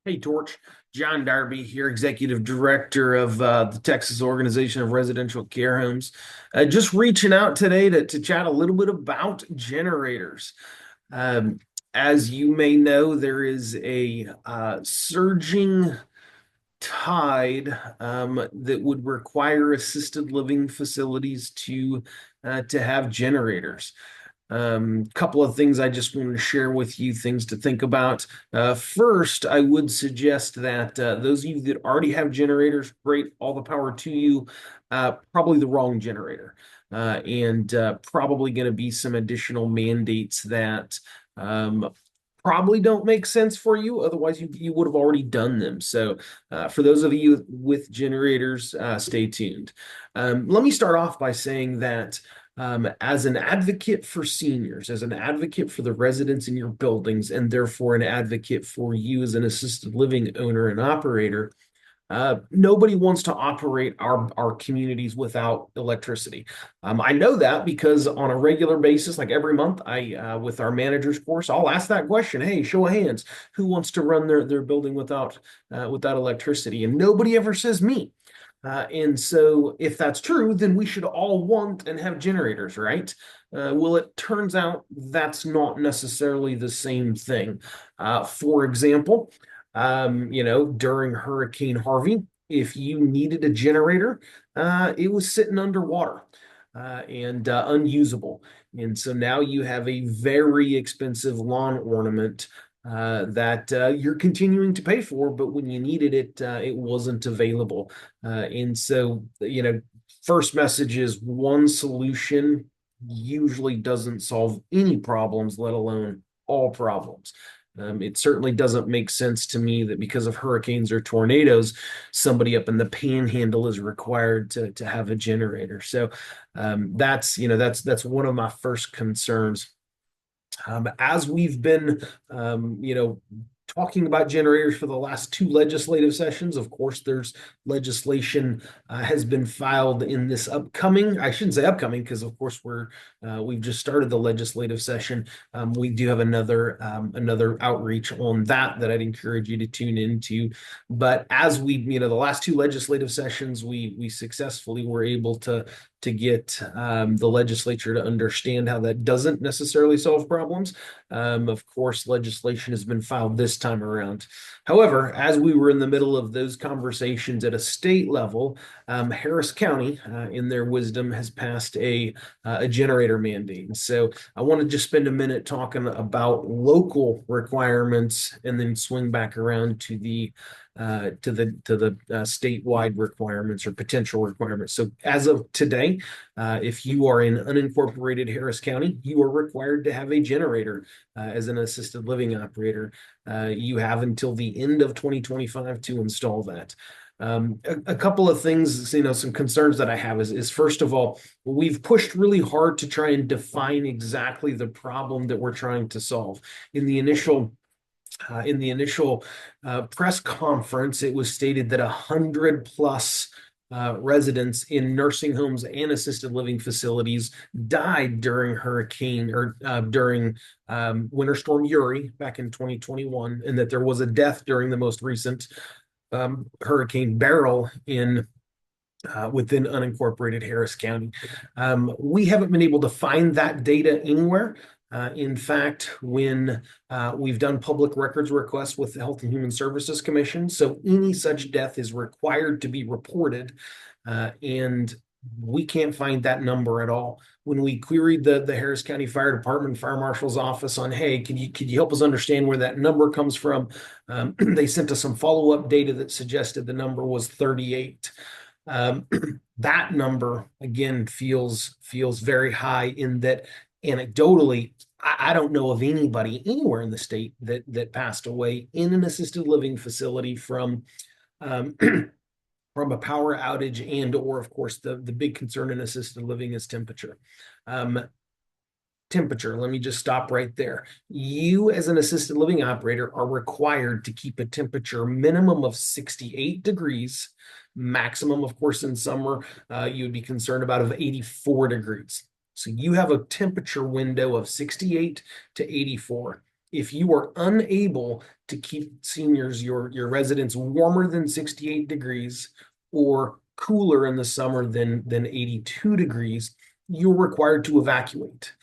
Hey, Torch. John Darby here, Executive Director of the Texas Organization of Residential Care Homes. Just reaching out today to chat a little bit about generators. Um, as you may know, there is a surging tide that would require assisted living facilities to have generators. Couple of things I just wanted to share with you, things to think about. First, I would suggest that those of you that already have generators, great, all the power to you. Probably the wrong generator, and probably going to be some additional mandates that um, probably don't make sense for you. Otherwise, you would have already done them. So, for those of you with generators, stay tuned. Let me start off by saying that as an advocate for seniors, as an advocate for the residents in your buildings, and therefore an advocate for you as an assisted living owner and operator, nobody wants to operate our communities without electricity. I know that because on a regular basis, like every month, I with our managers course, I'll ask that question. Hey, show of hands, who wants to run their building without electricity? And nobody ever says me. And so, if that's true, then we should all want and have generators, right? Well, it turns out that's not necessarily the same thing. For example, during Hurricane Harvey, if you needed a generator, it was sitting underwater and unusable. And so now you have a very expensive lawn ornament that you're continuing to pay for, but when you needed it, it wasn't available. And so, first message is one solution usually doesn't solve any problems, let alone all problems. It certainly doesn't make sense to me that because of hurricanes or tornadoes, somebody up in the panhandle is required to have a generator. So that's one of my first concerns. As we've been, talking about generators for the last two legislative sessions, of course, there's legislation has been filed in this upcoming. I shouldn't say upcoming because, of course, we've just started the legislative session. We do have another outreach on that I'd encourage you to tune into. But as the last two legislative sessions, we successfully were able to get the legislature to understand how that doesn't necessarily solve problems. Of course, legislation has been filed this time around. However, as we were in the middle of those conversations at a state level, Harris County, in their wisdom, has passed a generator mandate. And so I want to just spend a minute talking about local requirements and then swing back around to the statewide requirements or potential requirements. So as of today, if you are in unincorporated Harris County, you are required to have a generator as an assisted living operator. You have until the end of 2025 to install that. A couple of things, some concerns that I have is first of all, we've pushed really hard to try and define exactly the problem that we're trying to solve. In the initial press conference, it was stated that 100+ residents in nursing homes and assisted living facilities died during during Winter Storm Uri back in 2021, and that there was a death during the most recent Hurricane Beryl in within unincorporated Harris County. We haven't been able to find that data anywhere. In fact, when we've done public records requests with the Health and Human Services Commission, so any such death is required to be reported, and we can't find that number at all. When we queried the Harris County Fire Department Fire Marshal's office on, hey, could you help us understand where that number comes from? They sent us some follow-up data that suggested the number was 38. Um, that number again feels very high in that anecdotally, I don't know of anybody anywhere in the state that passed away in an assisted living facility um, from a power outage or of course the big concern in assisted living is temperature. Um, Temperature. Let me just stop right there. You, as an assisted living operator, are required to keep a temperature minimum of 68 degrees, maximum, of course, in summer, you would be concerned about of 84 degrees. So you have a temperature window of 68 to 84. if you are unable to keep seniors, your residents warmer than 68 degrees or cooler in the summer than 82 degrees, you're required to evacuate.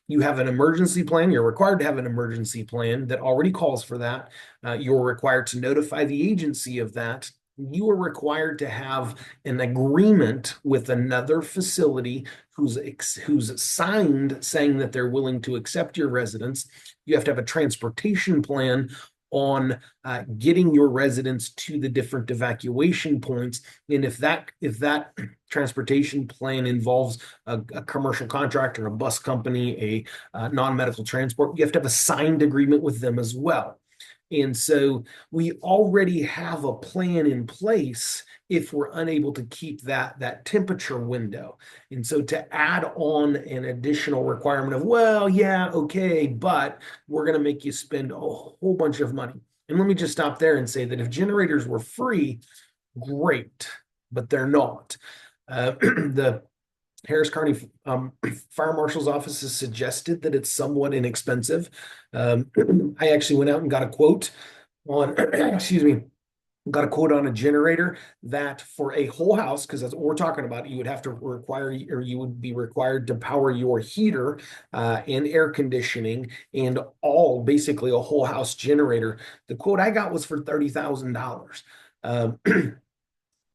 You have an emergency plan. You're required to have an emergency plan that already calls for that. You're required to notify the agency of that. You are required to have an agreement with another facility who's signed saying that they're willing to accept your residents. You have to have a transportation plan on getting your residents to the different evacuation points. And if that transportation plan involves a commercial contractor, a bus company, a non-medical transport, you have to have a signed agreement with them as well. And so we already have a plan in place if we're unable to keep that temperature window. And so to add on an additional requirement of, well, yeah, okay, but we're going to make you spend a whole bunch of money. And let me just stop there and say that if generators were free, great, but they're not. The Harris County Fire Marshal's office has suggested that it's somewhat inexpensive. I actually went out and got a quote on, excuse me, got a quote on a generator that for a whole house, because that's what we're talking about, you would have to require, or you would be required to power your heater and air conditioning and all, basically a whole house generator. The quote I got was for $30,000.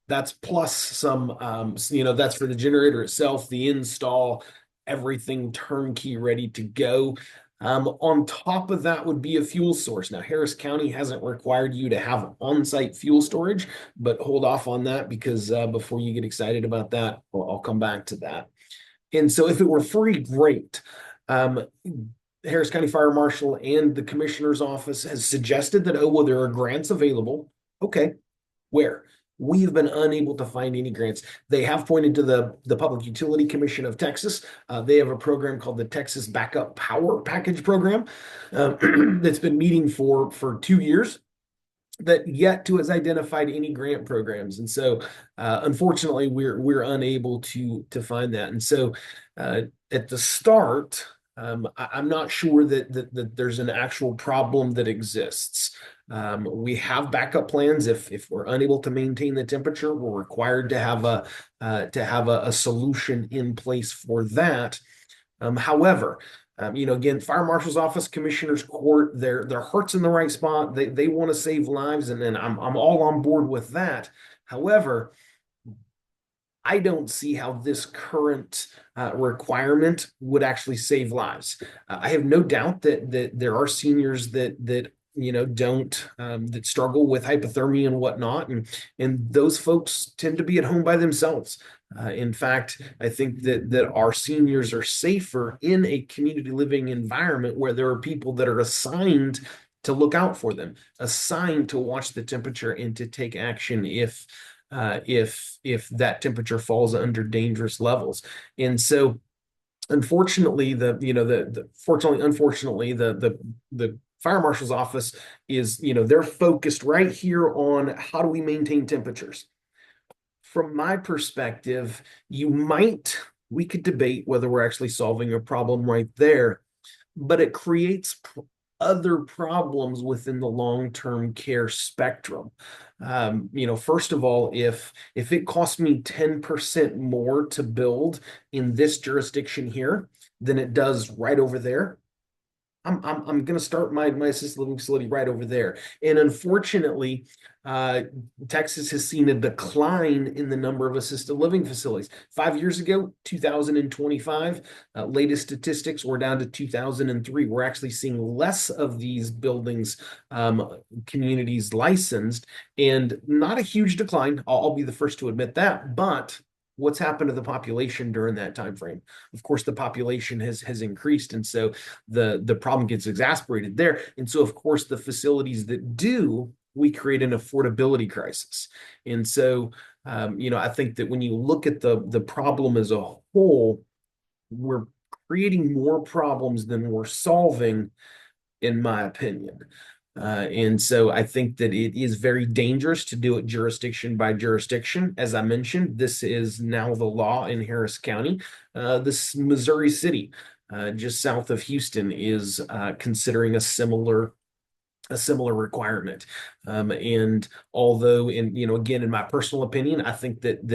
That's plus some, that's for the generator itself, the install, everything turnkey ready to go. On top of that would be a fuel source. Now, Harris County hasn't required you to have on-site fuel storage, but hold off on that because before you get excited about that, I'll come back to that. And so if it were free, great. Harris County Fire Marshal and the Commissioner's Office has suggested that, oh, well, there are grants available. Okay, where? We have been unable to find any grants. They have pointed to the Public Utility Commission of Texas. They have a program called the Texas Backup Power Package Program that's been meeting for 2 years that yet to has identified any grant programs. And so unfortunately, we're unable to find that. And so at the start, I'm not sure that there's an actual problem that exists. We have backup plans. If we're unable to maintain the temperature, we're required to have a solution in place for that. However, again, Fire Marshal's Office, Commissioner's Court, their heart's in the right spot. They want to save lives, and I'm all on board with that. However, I don't see how this current requirement would actually save lives. I have no doubt that there are seniors that don't that struggle with hypothermia and whatnot, and those folks tend to be at home by themselves. In fact, I think that our seniors are safer in a community living environment where there are people that are assigned to look out for them, assigned to watch the temperature and to take action if that temperature falls under dangerous levels. And so unfortunately, unfortunately, the fire marshal's office is, they're focused right here on how do we maintain temperatures. From my perspective, we could debate whether we're actually solving a problem right there, but it creates other problems within the long-term care spectrum. First of all, if it costs me 10% more to build in this jurisdiction here than it does right over there, I'm going to start my assisted living facility right over there. And unfortunately, Texas has seen a decline in the number of assisted living facilities. 5 years ago, 2025, latest statistics were down to 2003. We're actually seeing less of these buildings, communities licensed, and not a huge decline. I'll be the first to admit that, but what's happened to the population during that time frame? Of course, the population has increased, and so the problem gets exacerbated there. And so, of course, the facilities that do, we create an affordability crisis. And so, I think that when you look at the problem as a whole, we're creating more problems than we're solving, in my opinion. And so I think that it is very dangerous to do it jurisdiction by jurisdiction. As I mentioned, this is now the law in Harris County. This Missouri City. just south of Houston, is considering a similar requirement. And although, again, in my personal opinion, I think that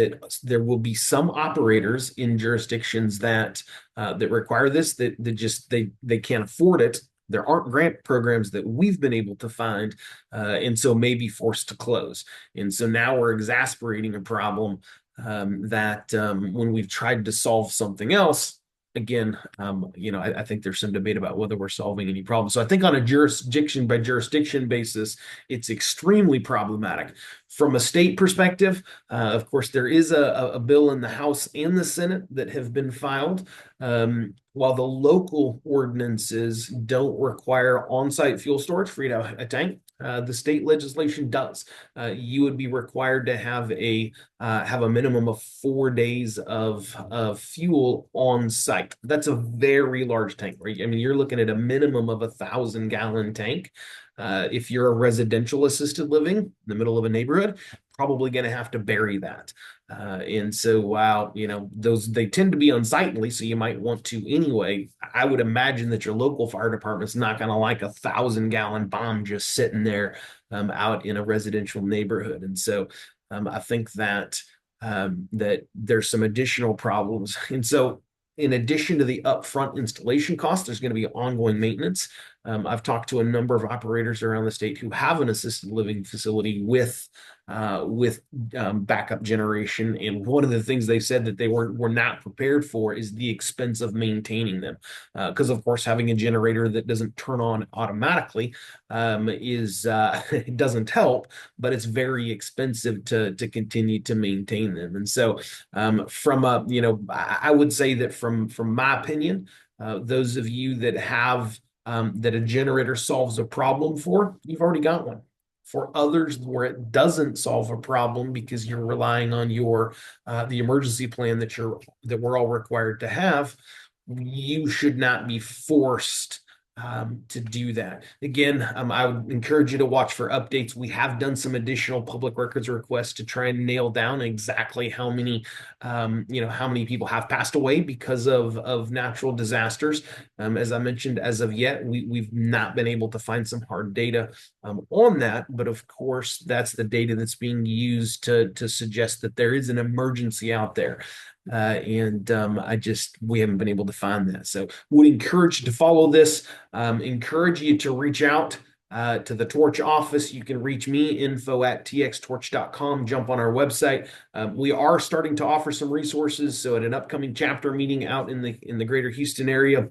there will be some operators in jurisdictions that require this that just they can't afford it. There aren't grant programs that we've been able to find, and so may be forced to close. And so now we're exasperating a problem that when we've tried to solve something else, again, I think there's some debate about whether we're solving any problems. So I think on a jurisdiction by jurisdiction basis, it's extremely problematic. From a state perspective, of course, there is a bill in the House and the Senate that have been filed. While the local ordinances don't require on-site fuel storage for a tank, the state legislation does. You would be required to have a minimum of 4 days of fuel on site. That's a very large tank, right? I mean, you're looking at a minimum of 1,000-gallon tank. If you're a residential assisted living in the middle of a neighborhood, probably going to have to bury that. And so while, they tend to be unsightly, so you might want to anyway, I would imagine that your local fire department's not going to like 1,000-gallon bomb just sitting there out in a residential neighborhood. And so I think that there's some additional problems. And so in addition to the upfront installation cost, there's going to be ongoing maintenance. I've talked to a number of operators around the state who have an assisted living facility with backup generation, and one of the things they said that they were not prepared for is the expense of maintaining them, because of course having a generator that doesn't turn on automatically is it doesn't help, but it's very expensive to continue to maintain them. And so I would say that from my opinion, those of you that have that a generator solves a problem for, you've already got one. For others where it doesn't solve a problem because you're relying on the emergency plan that we're all required to have, you should not be forced to do that. Again, I would encourage you to watch for updates. We have done some additional public records requests to try and nail down exactly how many people have passed away because of natural disasters. As I mentioned, as of yet, we've not been able to find some hard data on that. But of course, that's the data that's being used to suggest that there is an emergency out there. We haven't been able to find that. So would encourage you to follow this, encourage you to reach out to the Torch office. You can reach me, info@txtorch.com, jump on our website. We are starting to offer some resources. So at an upcoming chapter meeting out in the greater Houston area,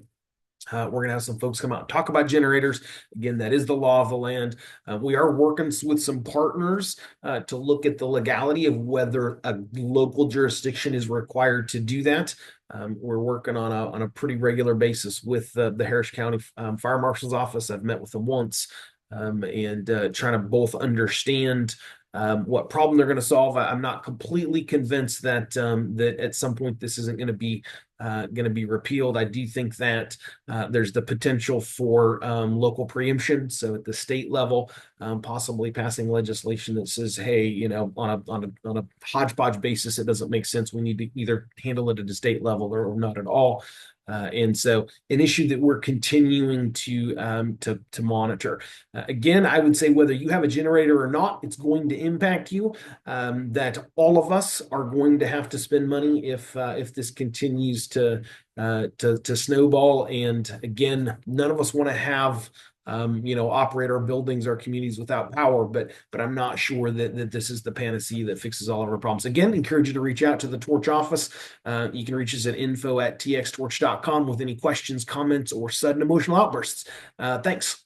we're going to have some folks come out and talk about generators. Again, that is the law of the land. We are working with some partners to look at the legality of whether a local jurisdiction is required to do that. We're working on a pretty regular basis with the Harris County Fire Marshal's office. I've met with them once and trying to both understand what problem they're going to solve. I'm not completely convinced that at some point this isn't going to be repealed. I do think that there's the potential for local preemption. So at the state level, possibly passing legislation that says, hey, on a hodgepodge basis, it doesn't make sense. We need to either handle it at a state level or not at all. And so an issue that we're continuing to monitor. Again, I would say whether you have a generator or not, it's going to impact you. That all of us are going to have to spend money if this continues to snowball. And again, none of us want to have operate our buildings, our communities without power, but I'm not sure that this is the panacea that fixes all of our problems. Again, encourage you to reach out to the Torch office. You can reach us at info@txtorch.com with any questions, comments, or sudden emotional outbursts. Thanks.